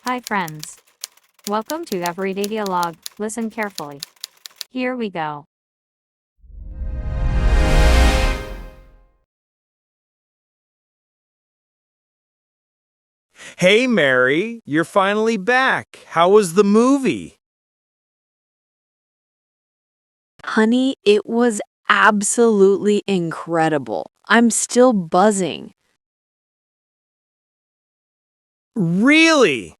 Hi, friends. Welcome to Everyday Dialogue. Listen carefully. Here we go. Hey, Mary, you're finally back. How was the movie? Honey, it was absolutely incredible. I'm still buzzing. Really?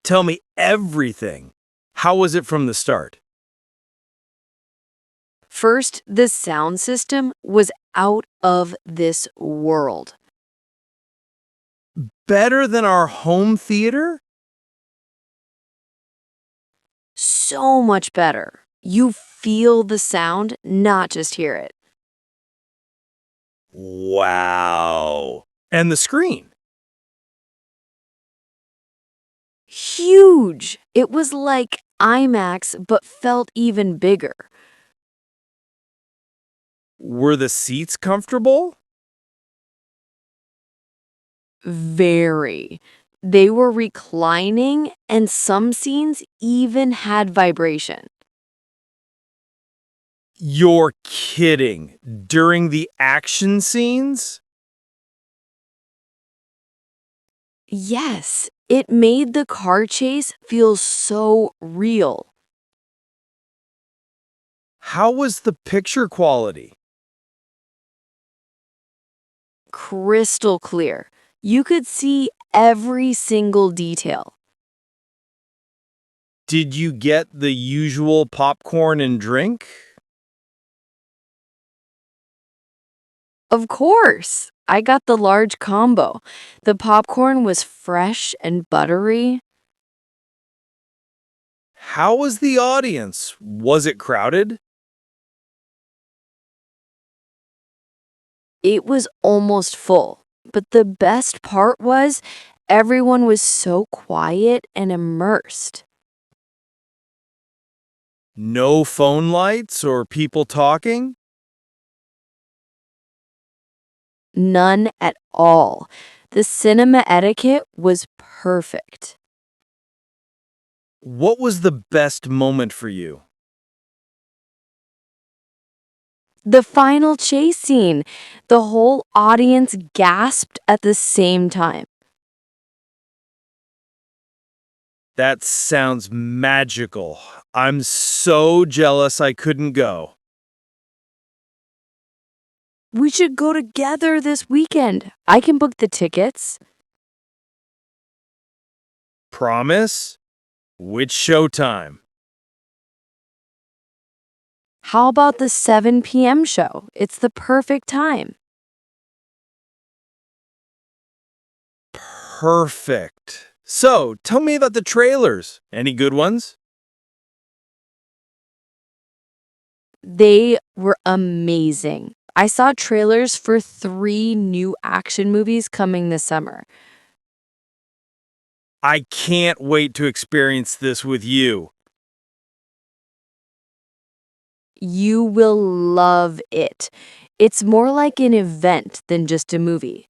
Tell me everything. How was it from the start? First, the sound system was out of this world. Better than our home theater? So much better. You feel the sound, not just hear it. Wow. And the screen? Huge! It was like IMAX, but felt even bigger. Were the seats comfortable? Very. They were reclining, and some scenes even had vibration. You're kidding. During the action scenes? Yes, it made the car chase feel so real. How was the picture quality? Crystal clear. You could see every single detail. Did you get the usual popcorn and drink? Of course, I got the large combo. The popcorn was fresh and buttery. How was the audience? Was it crowded? It was almost full. But the best part was everyone was so quiet and immersed. No phone lights or people talking? None at all. The cinema etiquette was perfect. What was the best moment for you? The final chase scene, the whole audience gasped at the same time. That sounds magical. I'm so jealous I couldn't go. We should go together this weekend. I can book the tickets. Promise? Which showtime? How about the 7 p.m. show? It's the perfect time. Perfect. So, tell me about the trailers. Any good ones? They were amazing. I saw trailers for 3 new action movies coming this summer. I can't wait to experience this with you. You will love it. It's more like an event than just a movie.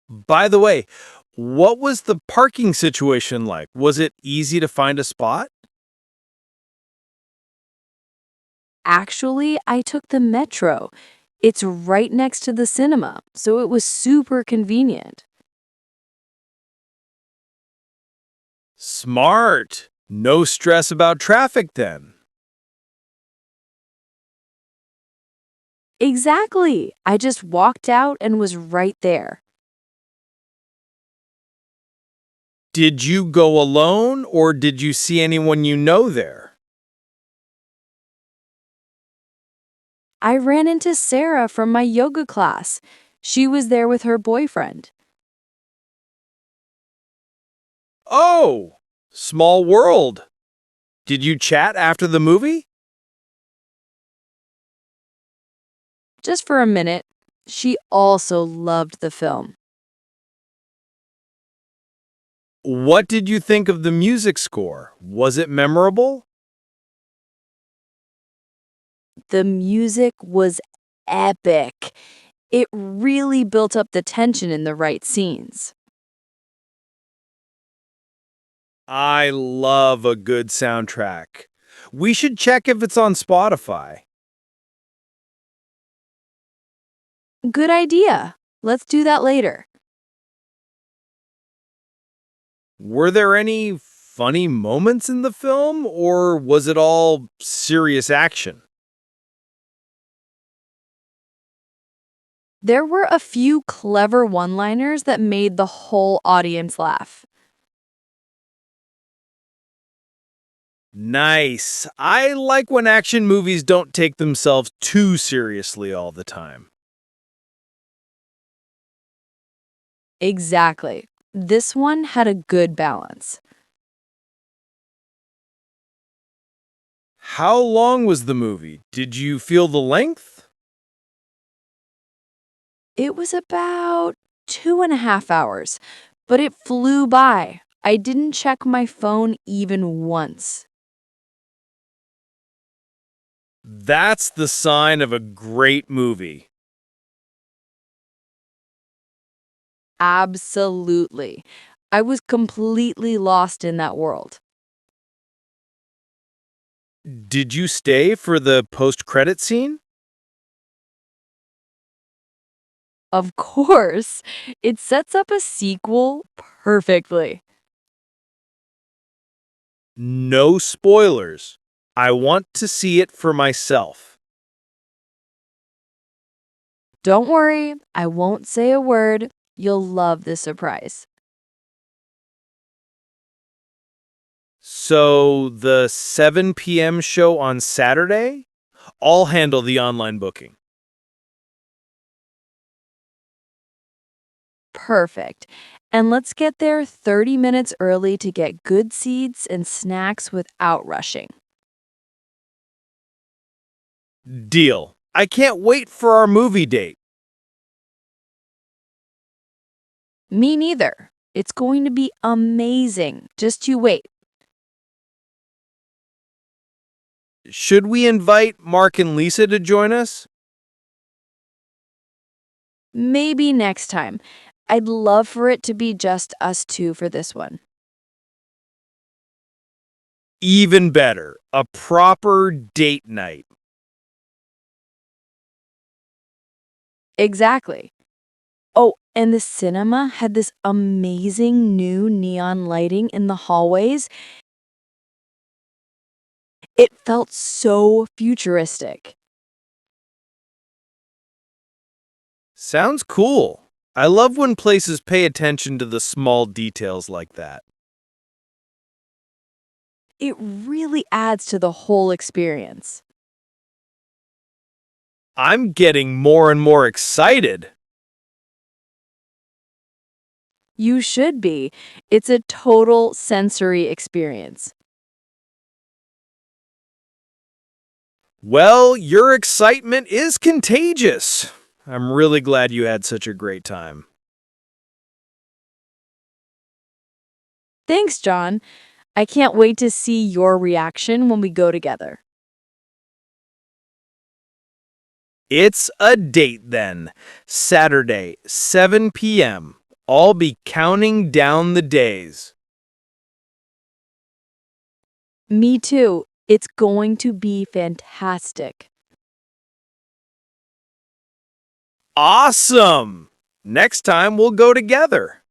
By the way, what was the parking situation like? Was it easy to find a spot? Actually, I took the metro. It's right next to the cinema, so it was super convenient. Smart. No stress about traffic then. Exactly. I just walked out and was right there. Did you go alone or did you see anyone you know there? I ran into Sarah from my yoga class. She was there with her boyfriend. Oh, small world. Did you chat after the movie? Just for a minute. She also loved the film. What did you think of the music score? Was it memorable? The music was epic. It really built up the tension in the right scenes. I love a good soundtrack. We should check if it's on Spotify. Good idea. Let's do that later. Were there any funny moments in the film, or was it all serious action? There were a few clever one-liners that made the whole audience laugh. Nice. I like when action movies don't take themselves too seriously all the time. Exactly. This one had a good balance. How long was the movie? Did you feel the length? It was about 2.5 hours, but it flew by. I didn't check my phone even once. That's the sign of a great movie. Absolutely. I was completely lost in that world. Did you stay for the post-credit scene? Of course, it sets up a sequel perfectly. No spoilers. I want to see it for myself. Don't worry, I won't say a word. You'll love this surprise. So, the 7 p.m. show on Saturday? I'll handle the online booking. Perfect. And let's get there 30 minutes early to get good seats and snacks without rushing. Deal. I can't wait for our movie date. Me neither. It's going to be amazing. Just you wait. Should we invite Mark and Lisa to join us? Maybe next time. I'd love for it to be just us two for this one. Even better, a proper date night. Exactly. Oh, and the cinema had this amazing new neon lighting in the hallways. It felt so futuristic. Sounds cool. I love when places pay attention to the small details like that. It really adds to the whole experience. I'm getting more and more excited. You should be. It's a total sensory experience. Well, your excitement is contagious. I'm really glad you had such a great time. Thanks, John. I can't wait to see your reaction when we go together. It's a date then. Saturday, 7 p.m. I'll be counting down the days. Me too. It's going to be fantastic. Awesome! Next time we'll go together.